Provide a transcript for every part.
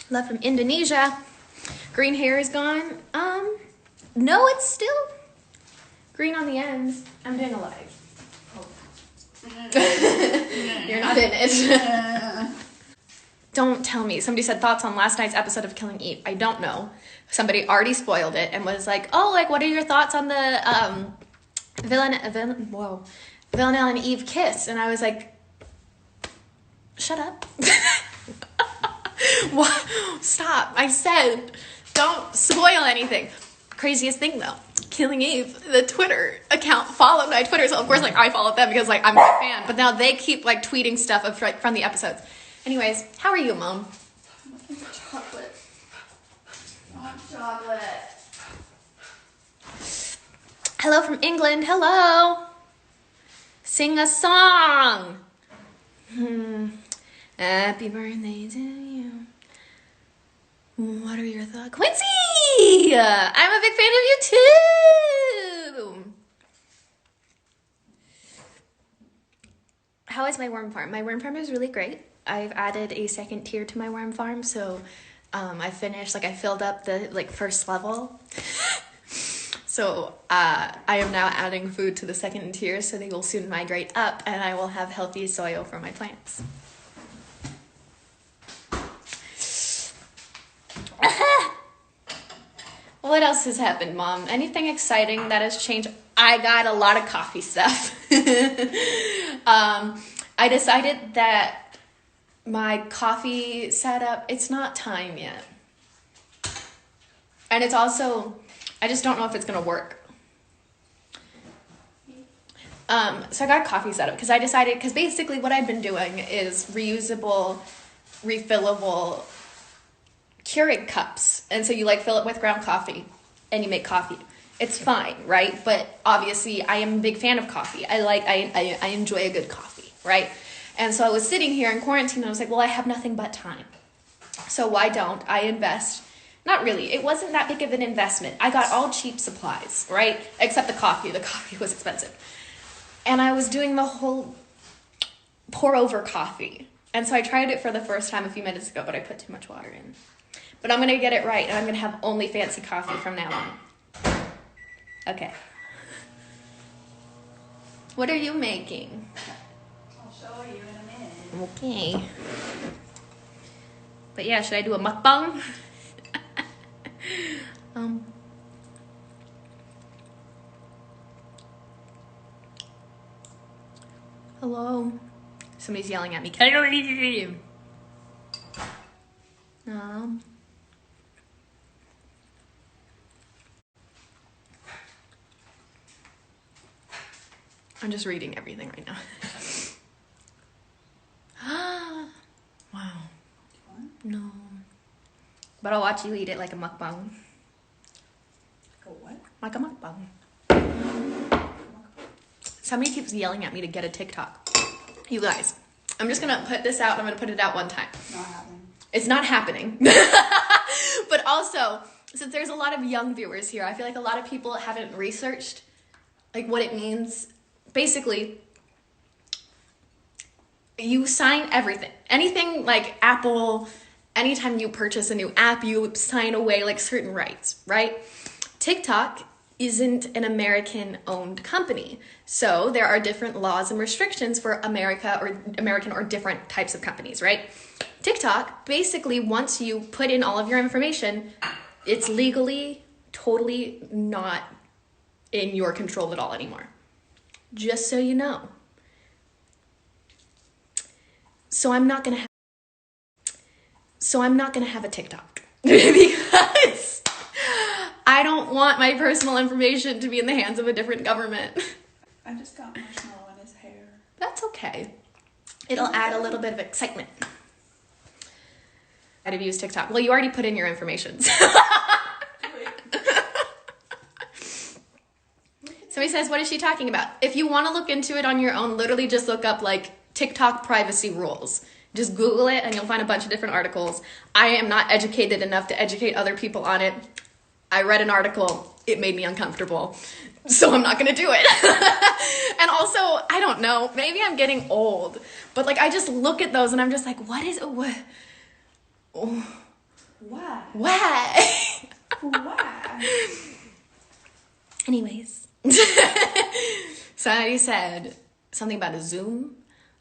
Love from Indonesia. Green hair is gone. No, it's still green on the ends. I'm doing a live. You're not in it. Don't tell me. Somebody said thoughts on last night's episode of Killing Eve. I don't know. Somebody already spoiled it and was like, oh, like, what are your thoughts on the Villanelle and Eve kiss? And I was like, shut up. What? Stop. I said, don't spoil anything. Craziest thing, though. Killing Eve, the Twitter account followed my Twitter. So, of course, like, I followed them because, like, I'm a fan. But now they keep, like, tweeting stuff of, like, from the episodes. Anyways, how are you, Mom? Chocolate. Hot chocolate. Hello from England. Hello. Sing a song. Happy birthday to you. What are your thoughts? Quincy! I'm a big fan of you too. How is my worm farm? My worm farm is really great. I've added a second tier to my worm farm, so I finished, like, I filled up the, like, first level. So I am now adding food to the second tier, so they will soon migrate up, and I will have healthy soil for my plants. What else has happened, Mom? Anything exciting that has changed? I got a lot of coffee stuff. I decided that my coffee setup, it's not time yet. And it's also, I just don't know if it's going to work. So I got a coffee setup because I decided, because basically what I've been doing is reusable, refillable Keurig cups. And so you, like, fill it with ground coffee and you make coffee. It's fine, right? But obviously I am a big fan of coffee. I enjoy a good coffee, right? And so I was sitting here in quarantine and I was like, well, I have nothing but time. So why don't I invest? Not really. It wasn't that big of an investment. I got all cheap supplies, right? Except the coffee. The coffee was expensive. And I was doing the whole pour over coffee. And so I tried it for the first time a few minutes ago, but I put too much water in. But I'm going to get it right, and I'm going to have only fancy coffee from now on. Okay. What are you making? I'll show you in a minute. Okay. But yeah, should I do a mukbang? Hello. Somebody's yelling at me. I'm just reading everything right now. Wow. No. But I'll watch you eat it like a mukbang. Like a what? Like a mukbang. Somebody keeps yelling at me to get a TikTok. You guys, I'm just gonna put this out. I'm gonna put it out one time. Not happening. It's not happening. But also, since there's a lot of young viewers here, I feel like a lot of people haven't researched, like, what it means. Basically, you sign everything. Anything like Apple, anytime you purchase a new app, you sign away, like, certain rights, right? TikTok isn't an American-owned company. So there are different laws and restrictions for American or different types of companies, right? TikTok, basically, once you put in all of your information, it's legally totally not in your control at all anymore. Just so you know. So I'm not gonna have a TikTok because I don't want my personal information to be in the hands of a different government. I just got marshmallow in his hair. That's okay. It'll add a little bit of excitement. I'd use TikTok. Well, you already put in your information. Somebody says, what is she talking about? If you want to look into it on your own, literally just look up, like, TikTok privacy rules. Just Google it and you'll find a bunch of different articles. I am not educated enough to educate other people on it. I read an article. It made me uncomfortable. So I'm not going to do it. And also, I don't know. Maybe I'm getting old. But, like, I just look at those and I'm just like, what is it? What? Oh. Why? Why? Why? Anyways. Somebody said something about a Zoom.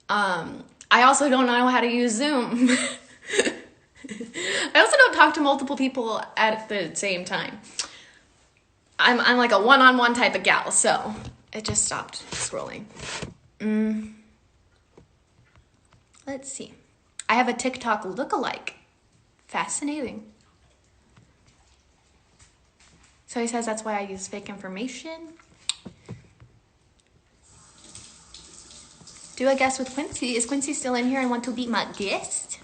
I also don't know how to use Zoom. I also don't talk to multiple people at the same time. I'm like a one-on-one type of gal, so it just stopped scrolling. Let's see. I have a TikTok lookalike. Fascinating. So he says that's why I use fake information. Do a guess with Quincy. Is Quincy still in here and want to be my guest?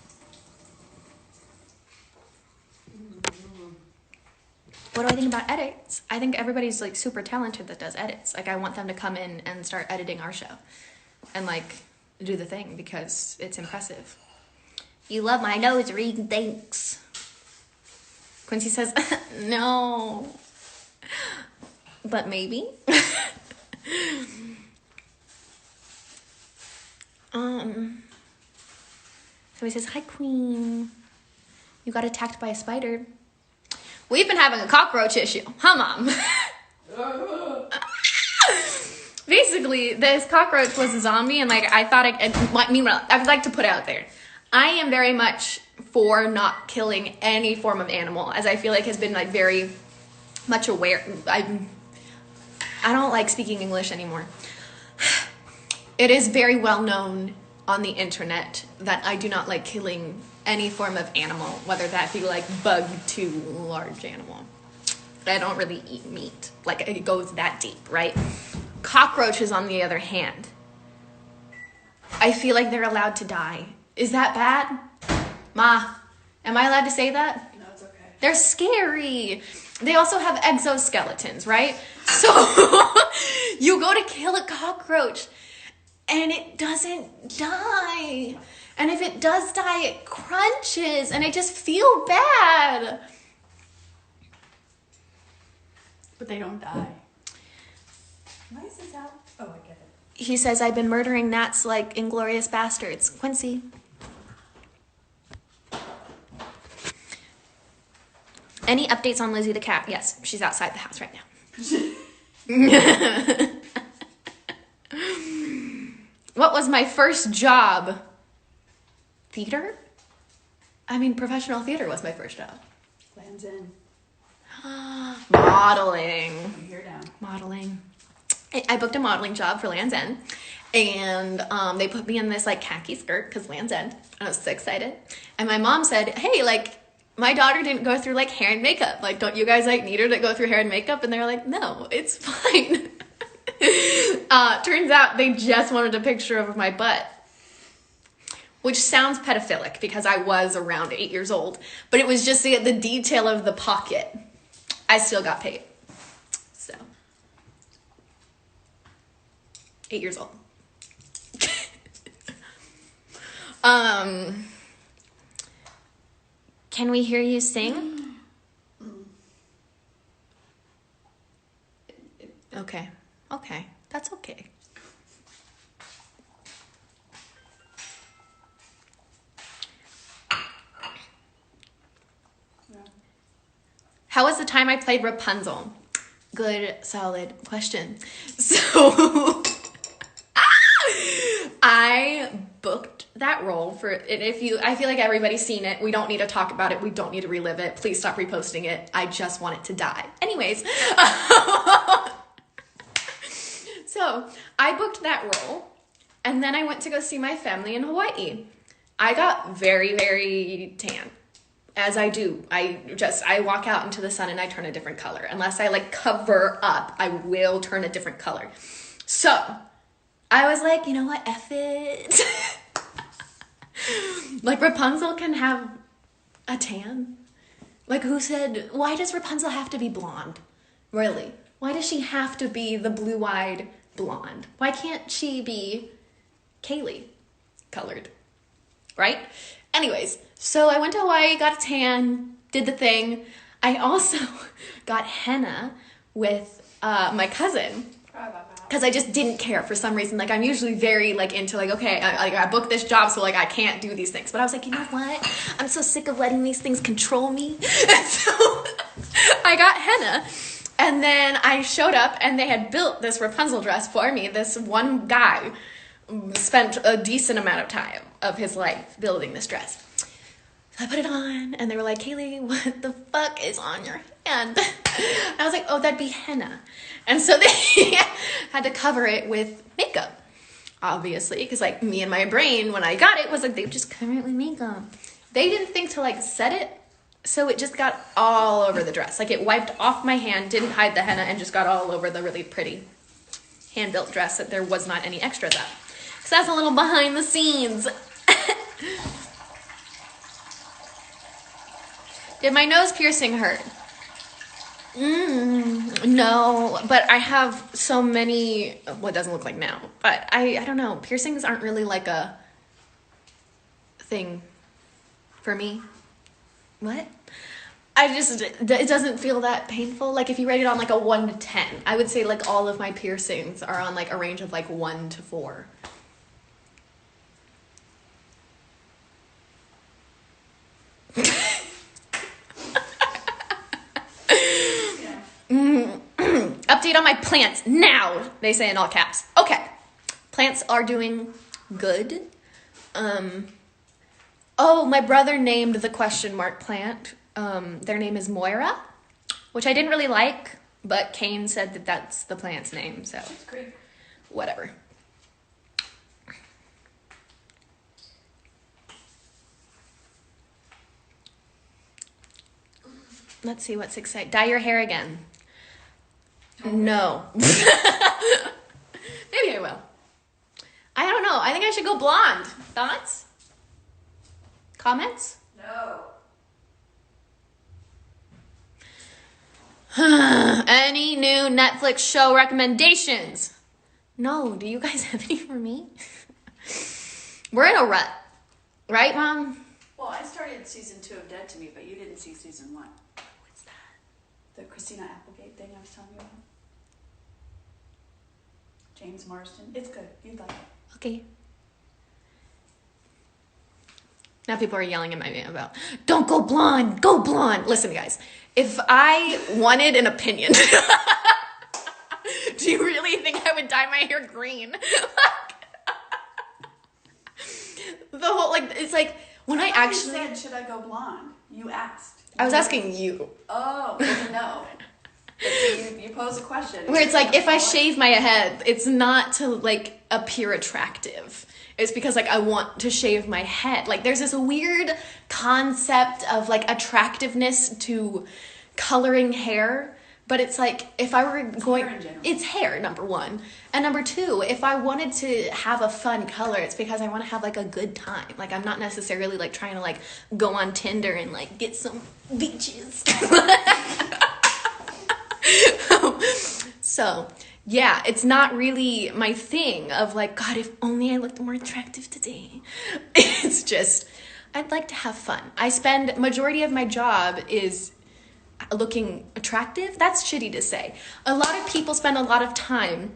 What do I think about edits? I think everybody's like super talented that does edits. Like I want them to come in and start editing our show and like do the thing because it's impressive. You love my nose ring, thanks. Quincy says, no. But maybe. Somebody says, hi, Queen. You got attacked by a spider. We've been having a cockroach issue. Huh, Mom? Basically, this cockroach was a zombie, and like I thought I would like to put out there, I am very much for not killing any form of animal, as I feel like has been like very much aware. I don't like speaking English anymore. It is very well known on the internet that I do not like killing any form of animal, whether that be like bug to large animal. I don't really eat meat. Like it goes that deep, right? Cockroaches, on the other hand, I feel like they're allowed to die. Is that bad? Ma, am I allowed to say that? No, it's okay. They're scary. They also have exoskeletons, right? So you go to kill a cockroach and it doesn't die. And if it does die, it crunches and I just feel bad. But they don't die. Why is this out? Oh, I get it. He says, I've been murdering gnats like Inglorious Bastards. Quincy. Any updates on Lizzie the cat? Yes, she's outside the house right now. What was my first job? Theater? I mean, professional theater was my first job. Lands in. Modeling. I'm here now. Modeling. I booked a modeling job for Land's End, and they put me in this like khaki skirt because Land's End. I was so excited. And my mom said, hey, like, my daughter didn't go through like hair and makeup. Like, don't you guys like need her to go through hair and makeup? And they're like, no, it's fine. Turns out they just wanted a picture of my butt, which sounds pedophilic because I was around 8 years old, but it was just the detail of the pocket. I still got paid. So, 8 years old. Can we hear you sing? Okay. Okay. That's okay. Yeah. How was the time I played Rapunzel? Good, solid question. So, I booked that role for, and I feel like everybody's seen it. We don't need to talk about it. We don't need to relive it. Please stop reposting it. I just want it to die. Anyways. So, I booked that role, and then I went to go see my family in Hawaii. I got very, very tan. As I do. I walk out into the sun and I turn a different color. Unless I like cover up, I will turn a different color. So, I was like, you know what, F it. Like, Rapunzel can have a tan. Like, who said, why does Rapunzel have to be blonde? Really? Why does she have to be the blue-eyed blonde? Why can't she be Kaylee colored? Right? Anyways, so I went to Hawaii, got a tan, did the thing. I also got henna with my cousin. because I just didn't care for some reason. Like, I'm usually very, like, into, like, okay, I booked this job, so, like, I can't do these things. But I was like, you know what? I'm so sick of letting these things control me. And so I got henna. And then I showed up, and they had built this Rapunzel dress for me. This one guy spent a decent amount of time of his life building this dress. So I put it on, and they were like, Kaylee, what the fuck is on your hand? And I was like, oh, that'd be henna. And so they had to cover it with makeup, obviously, because, like, me and my brain, when I got it, was like, they just cover it with makeup. They didn't think to, like, set it, so it just got all over the dress. Like, it wiped off my hand, didn't hide the henna, and just got all over the really pretty hand-built dress that there was not any extras of. So that's a little behind the scenes. Did my nose piercing hurt? No, but I have so many, well, it doesn't look like now, but I don't know. Piercings aren't really like a thing for me. What? It doesn't feel that painful. Like, if you rate it on like a 1 to 10, I would say like all of my piercings are on like a range of like 1 to 4. Update on my plants now, they say in all caps. Okay, plants are doing good. Oh, my brother named the question mark plant. Their name is Moira, which I didn't really like, but Kane said that that's the plant's name, so That's great. Whatever. Let's see what's exciting. Dye your hair again. No. Maybe I will. I don't know. I think I should go blonde. Thoughts? Comments? No. Any new Netflix show recommendations? No. Do you guys have any for me? We're in a rut. Right, Mom? Well, I started season 2 of Dead to Me, but you didn't see season 1. What's that? The Christina Applegate thing I was telling you about. James Marsden. It's good. You'd like it. Okay. Now people are yelling at me about, don't go blonde, go blonde. Listen, guys, if I wanted an opinion, do you really think I would dye my hair green? The whole, like, it's like, when I actually said, should I go blonde? You asked. I was asking you. Oh, well, no. You pose a question. Where it's like, if I shave my head, it's not to, like, appear attractive. It's because, like, I want to shave my head. Like, there's this weird concept of, like, attractiveness to coloring hair. But it's like, if I were going... hair in general. It's hair, number one. And number two, if I wanted to have a fun color, it's because I want to have, like, a good time. Like, I'm not necessarily, like, trying to, like, go on Tinder and, like, get some beaches. So, yeah, it's not really my thing of, like, God, if only I looked more attractive today. It's just, I'd like to have fun. I spend, majority of my job is looking attractive. That's shitty to say. A lot of people spend a lot of time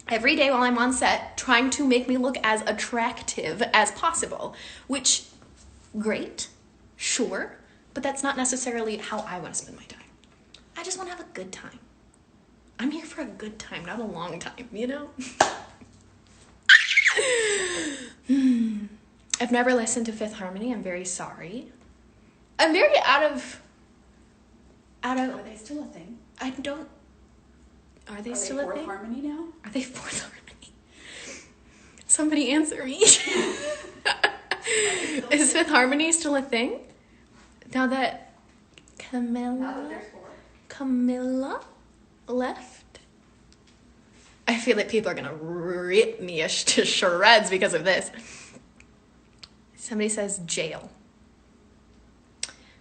every day while I'm on set trying to make me look as attractive as possible, which, great, sure, but that's not necessarily how I want to spend my time. I just want to have a good time. I'm here for a good time, not a long time, you know? I've never listened to Fifth Harmony. I'm very sorry. I'm very out of... Are they still a thing? I don't... Are they still a Fourth thing? Harmony now? Are they Fourth Harmony? Somebody answer me. Is Fifth Harmony still a thing? Now that there's 4. Camilla left? I feel like people are gonna rip me to shreds because of this. Somebody says jail.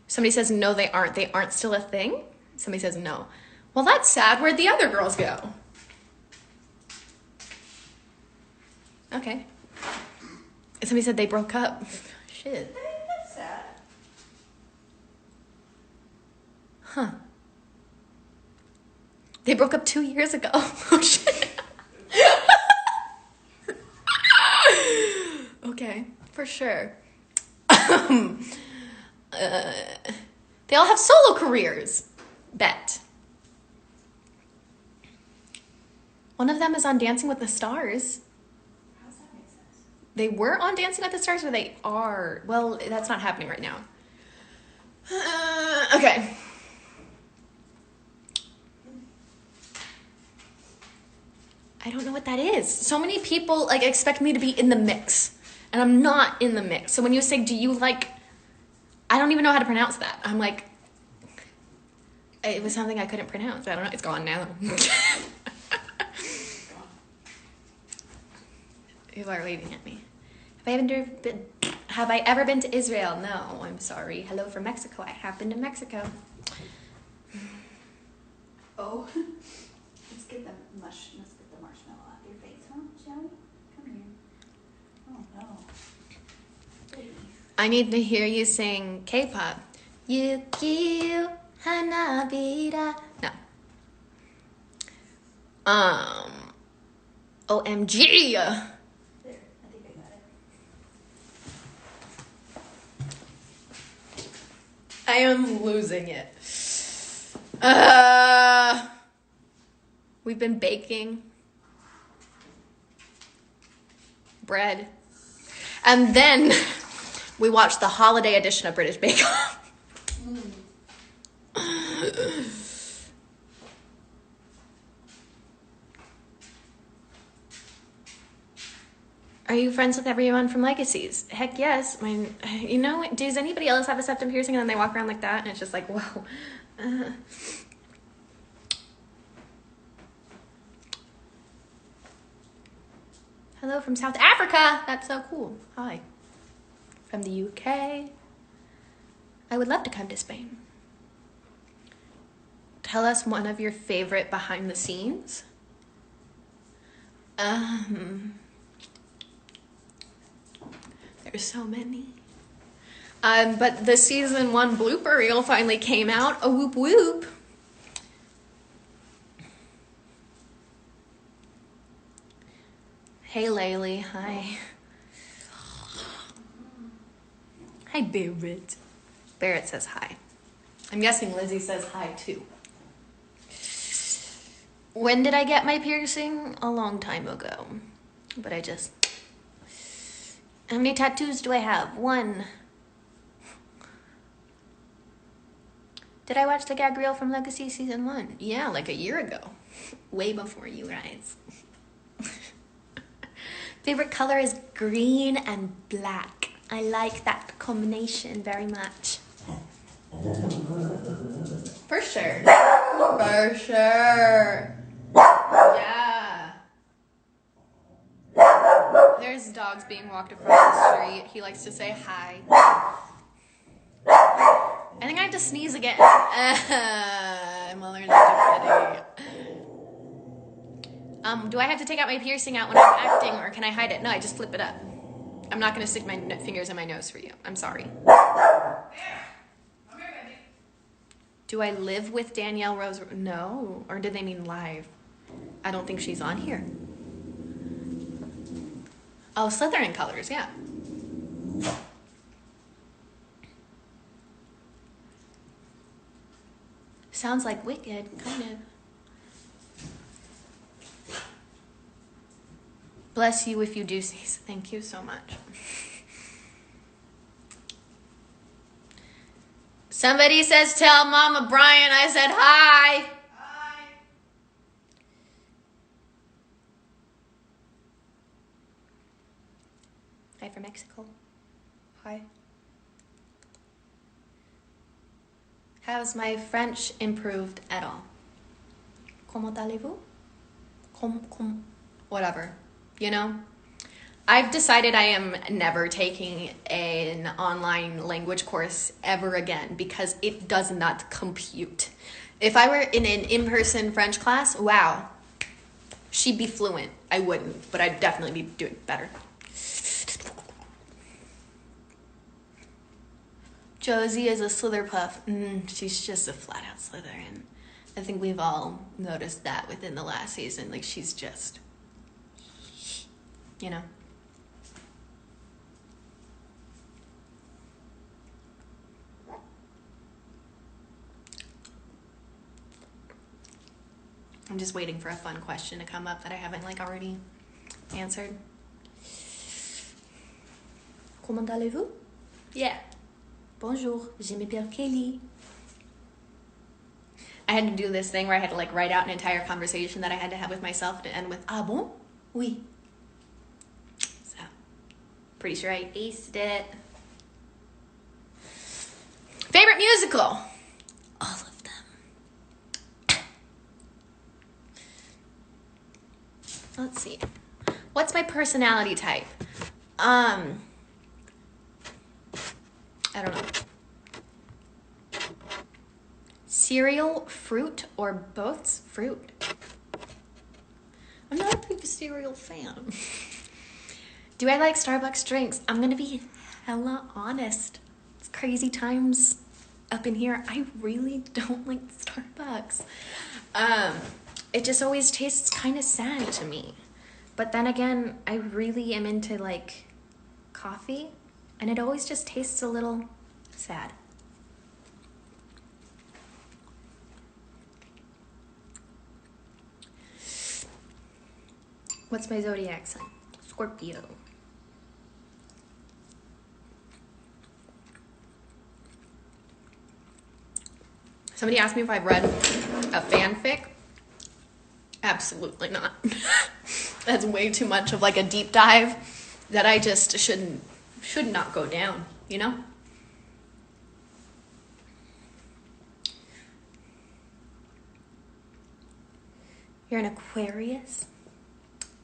Somebody says no, they aren't. They aren't still a thing. Somebody says no. Well, that's sad. Where'd the other girls go? Okay. Somebody said they broke up. Shit. That's sad. Huh. They broke up 2 years ago. Oh, shit. Okay, for sure. They all have solo careers. Bet. One of them is on Dancing with the Stars. How does that make sense? They were on Dancing with the Stars, or they are? Well, that's not happening right now. Okay. I don't know what that is. So many people like expect me to be in the mix, and I'm not in the mix. So when you say, do you like, I don't even know how to pronounce that. I'm like, it was something I couldn't pronounce. I don't know. It's gone now. People are waving at me. Have I ever been to Israel? No, I'm sorry. Hello from Mexico. I have been to Mexico. Oh. Let's get the marshmallow off your face, huh, shall we? Come here. Oh no. Baby. I need to hear you sing K-pop. Yukiu Hanabira. No. OMG. There, I think I got it. I am losing it. We've been baking bread. And then we watched the holiday edition of British Bake Off. Are you friends with everyone from Legacies? Heck yes. Does anybody else have a septum piercing and then they walk around like that and it's just like, whoa. Hello from South Africa. That's so cool. Hi. From the UK. I would love to come to Spain. Tell us one of your favorite behind the scenes. There's so many. But the season 1 blooper reel finally came out. A whoop whoop. Hey Laylee, hi. Hi Barrett. Barrett says hi. I'm guessing Lizzie says hi too. When did I get my piercing? A long time ago. But how many tattoos do I have? 1. Did I watch the gag reel from Legacy season 1? Yeah, like a year ago. Way before you guys. Favorite color is green and black. I like that combination very much. For sure. For sure. Yeah. There's dogs being walked across the street. He likes to say hi. I think I have to sneeze again. I'm allergic to kitty. Do I have to take out my piercing out when I'm acting, or can I hide it? No, I just flip it up. I'm not going to stick my fingers in my nose for you. I'm sorry. Do I live with Danielle Rose? No. Or did they mean live? I don't think she's on here. Oh, Slytherin colors, yeah. Sounds like Wicked, kind of. Bless you if you do sneeze. Thank you so much. Somebody says, tell Mama Brian I said hi. Hi. Hi from Mexico. Hi. Has my French improved at all? Comment allez-vous? Whatever. You know? I've decided I am never taking an online language course ever again because it does not compute. If I were in an in-person French class, wow, she'd be fluent. I wouldn't, but I'd definitely be doing better. Josie is a Slitherpuff. She's just a flat-out Slytherin. I think we've all noticed that within the last season. Like, she's just, you know. I'm just waiting for a fun question to come up that I haven't like already answered. Comment allez-vous? Yeah. Bonjour, je m'appelle Kaylee. I had to do this thing where I had to like write out an entire conversation that I had to have with myself to end with ah bon? Oui. So, pretty sure I aced it. Favorite musical? All of them. Let's see. What's my personality type? I don't know. Cereal, fruit, or both? Fruit. I'm not a big cereal fan. Do I like Starbucks drinks? I'm gonna be hella honest. It's crazy times up in here. I really don't like Starbucks. It just always tastes kind of sad to me. But then again, I really am into like coffee, and it always just tastes a little sad. What's my zodiac sign? Scorpio. Somebody asked me if I've read a fanfic. Absolutely not. That's way too much of like a deep dive that I just should not go down, you know? You're an Aquarius?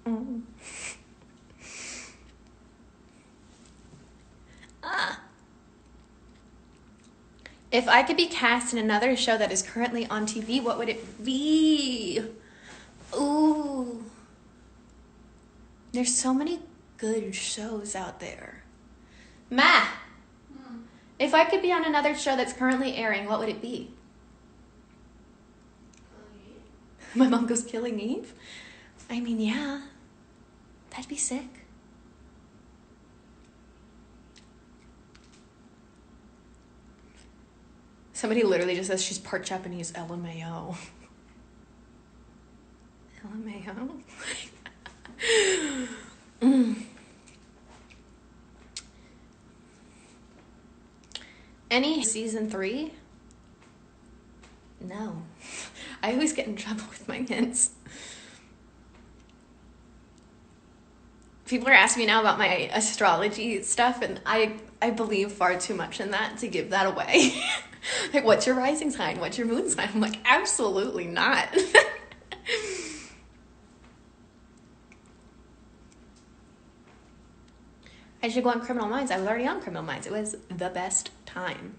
Mm. If I could be cast in another show that is currently on TV, what would it be? Ooh. There's so many good shows out there. Ma! If I could be on another show that's currently airing, what would it be? My mom goes, Killing Eve? I mean, yeah. That'd be sick. Somebody literally just says she's part Japanese. LMAO. LMAO? Any season 3? No. I always get in trouble with my hints. People are asking me now about my astrology stuff, and I believe far too much in that to give that away. Like, what's your rising sign? What's your moon sign? I'm like, absolutely not. I should go on Criminal Minds. I was already on Criminal Minds. It was the best time.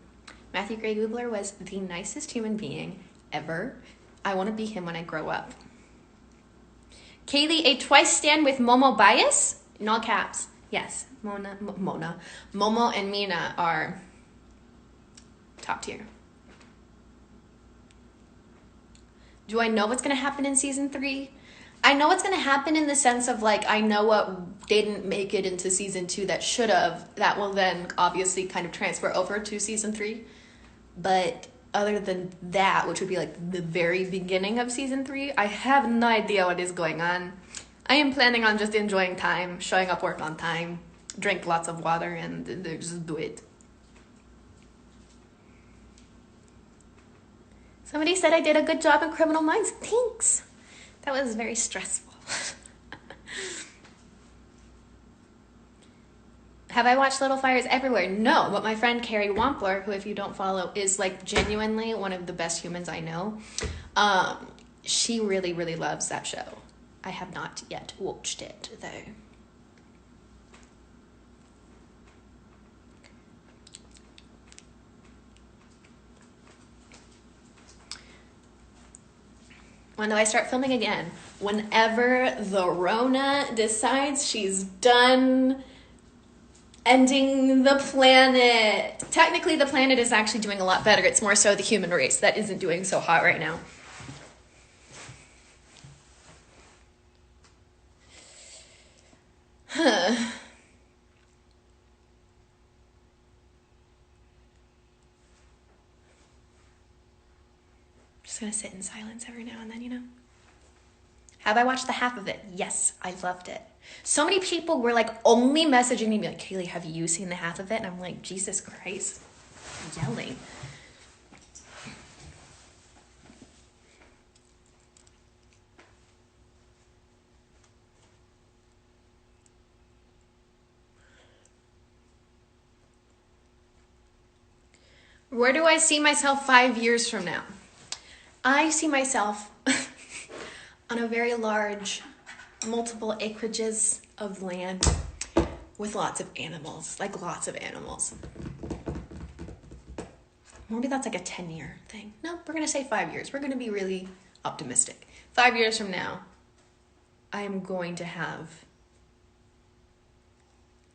Matthew Gray Gubler was the nicest human being ever. I want to be him when I grow up. Kaylee, a twice stand with Momo bias? In all caps. Yes, Momo and Mina are top tier. Do I know what's going to happen in season 3? I know what's going to happen in the sense of, like, I know what didn't make it into season 2 that should have. That will then obviously kind of transfer over to season 3. But other than that, which would be like the very beginning of season 3, I have no idea what is going on. I am planning on just enjoying time, showing up work on time, drink lots of water, and just do it. Somebody said I did a good job in Criminal Minds. Thanks. That was very stressful. Have I watched Little Fires Everywhere? No, but my friend Carrie Wampler, who if you don't follow, is like genuinely one of the best humans I know. She really, really loves that show. I have not yet watched it, though. When do I start filming again? Whenever the Rona decides she's done ending the planet. Technically, the planet is actually doing a lot better. It's more so the human race that isn't doing so hot right now. Just gonna sit in silence every now and then, you know? Have I watched the half of it? Yes, I loved it. So many people were like only messaging me like, Kaylee, have you seen the half of it? And I'm like, Jesus Christ, I'm yelling. Where do I see myself 5 years from now? I see myself on a very large, multiple acreages of land with lots of animals, like lots of animals. Maybe that's like a 10-year thing. No, we're going to say 5 years. We're going to be really optimistic. 5 years from now, I am going to have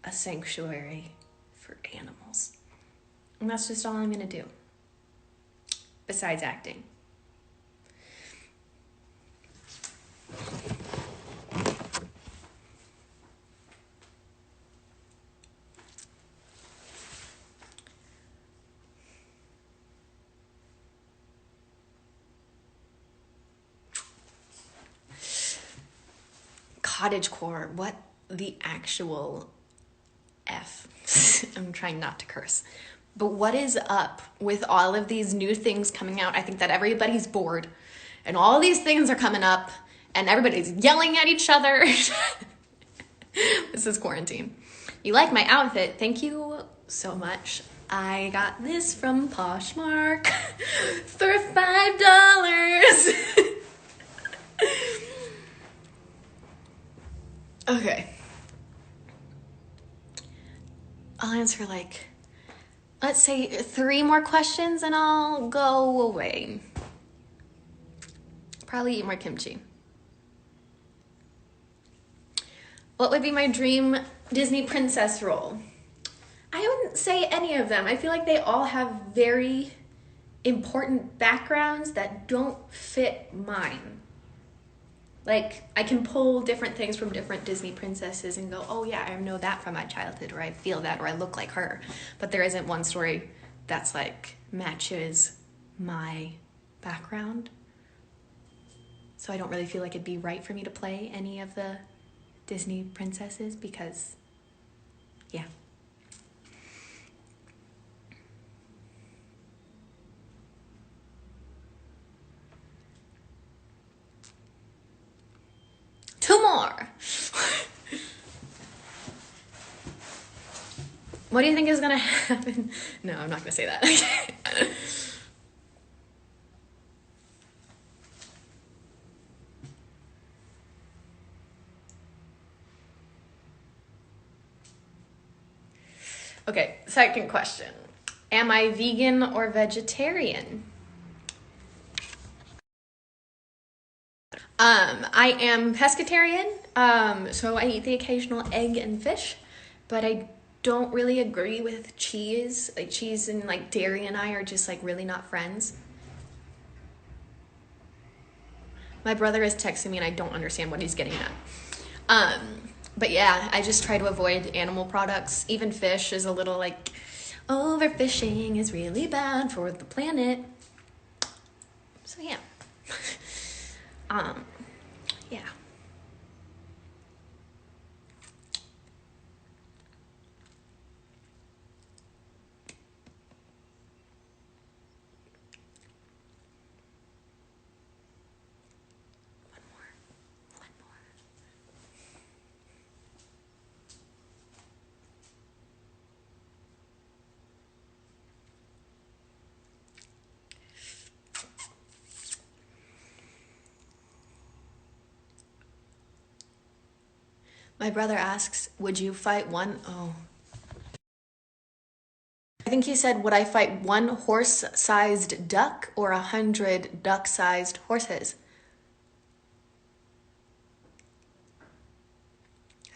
a sanctuary for animals. And that's just all I'm going to do, besides acting. Cottagecore, what the actual F? I'm trying not to curse. But what is up with all of these new things coming out? I think that everybody's bored and all these things are coming up and everybody's yelling at each other. This is quarantine. You like my outfit? Thank you so much. I got this from Poshmark for $5. Okay. I'll answer like, let's say 3 more questions and I'll go away. Probably eat more kimchi. What would be my dream Disney princess role? I wouldn't say any of them. I feel like they all have very important backgrounds that don't fit mine. Like, I can pull different things from different Disney princesses and go, oh yeah, I know that from my childhood, or I feel that, or I look like her. But there isn't one story that's like matches my background. So I don't really feel like it'd be right for me to play any of the Disney princesses because, yeah. Two more. What do you think is gonna happen? No, I'm not gonna say that. Okay, second question. Am I vegan or vegetarian? I am pescatarian, so I eat the occasional egg and fish, but I don't really agree with cheese. Like cheese and like dairy and I are just like really not friends. My brother is texting me and I don't understand what he's getting at. But yeah, I just try to avoid animal products. Even fish is a little like, overfishing is really bad for the planet. So yeah. Yeah. One more. My brother asks, would you fight one? Oh. I think he said, would I fight one horse-sized duck or 100 duck-sized horses?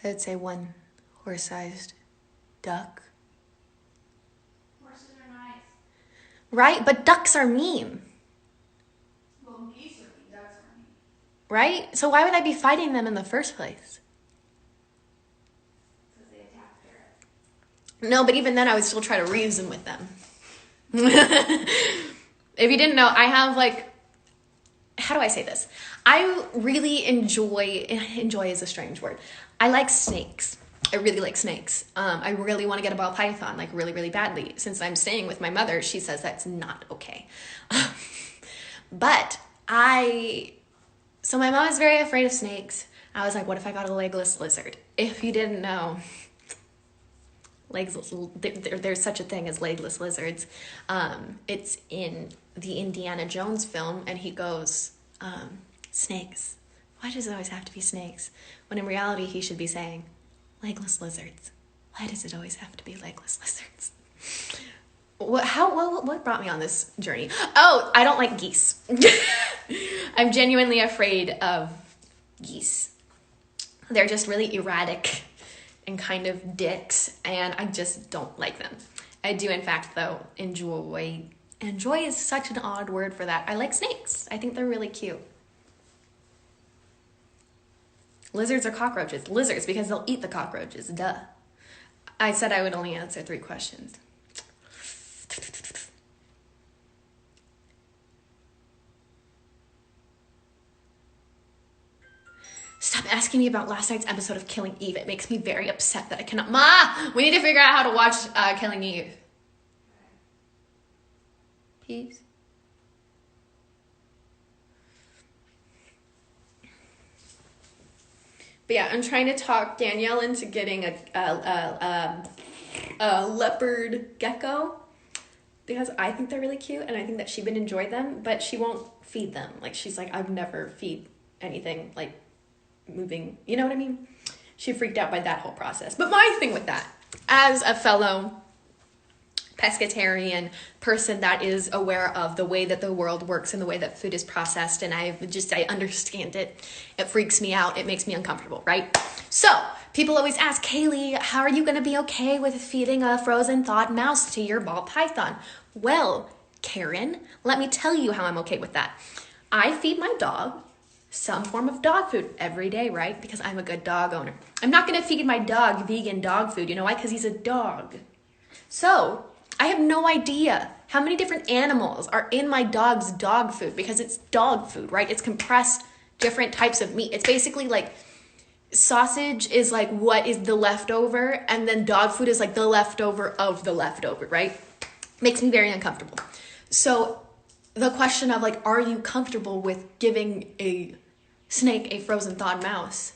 I'd say one horse-sized duck. Horses are nice. Right? But ducks are mean. Well, geese are mean, ducks are mean. Right? So why would I be fighting them in the first place? Because they attack parrots. No, but even then I would still try to reason with them. If you didn't know, I have like how do I say this? I really enjoy is a strange word. I like snakes. I really like snakes. I really want to get a ball python, like really, really badly. Since I'm staying with my mother, she says that's not okay. But so my mom is very afraid of snakes. I was like, what if I got a legless lizard? If you didn't know, there's such a thing as legless lizards. It's in the Indiana Jones film, and he goes, snakes. Why does it always have to be snakes? When in reality, he should be saying, legless lizards. Why does it always have to be legless lizards? What brought me on this journey? Oh, I don't like geese. I'm genuinely afraid of geese. They're just really erratic and kind of dicks, and I just don't like them. I do, in fact, though, enjoy is such an odd word for that. I like snakes. I think they're really cute. Lizards or cockroaches? Lizards, because they'll eat the cockroaches, duh. I said I would only answer 3 questions. Stop asking me about last night's episode of Killing Eve. It makes me very upset that I cannot. Ma, we need to figure out how to watch Killing Eve. Peace. But yeah, I'm trying to talk Danielle into getting a leopard gecko because I think they're really cute and I think that she would enjoy them, but she won't feed them. Like, she's like, I've never feed anything like moving, you know what I mean? She freaked out by that whole process. But my thing with that, as a fellow pescatarian person that is aware of the way that the world works and the way that food is processed, and I understand it. It freaks me out. It makes me uncomfortable, right? So people always ask, Kaylee, how are you going to be okay with feeding a frozen thawed mouse to your ball python? Well, Karen, let me tell you how I'm okay with that. I feed my dog some form of dog food every day, right? Because I'm a good dog owner. I'm not going to feed my dog vegan dog food. You know why? Because he's a dog. So I have no idea how many different animals are in my dog's dog food because it's dog food, right? It's compressed different types of meat. It's basically like sausage is like what is the leftover, and then dog food is like the leftover of the leftover, right? Makes me very uncomfortable. So the question of like, are you comfortable with giving a snake a frozen thawed mouse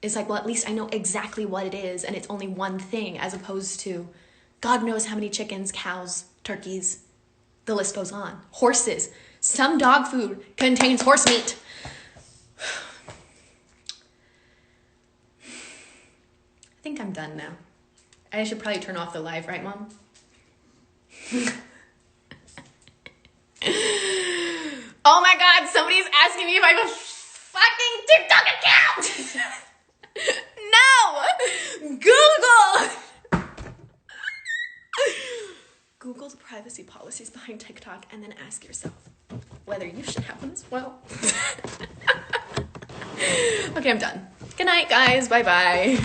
is like, well, at least I know exactly what it is and it's only one thing, as opposed to God knows how many chickens, cows, turkeys, the list goes on. Horses. Some dog food contains horse meat. I think I'm done now. I should probably turn off the live, right, Mom? Oh my God, somebody's asking me if I have a fucking TikTok account! No! Google! Google the privacy policies behind TikTok and then ask yourself whether you should have one as well. Okay, I'm done. Good night, guys. Bye-bye.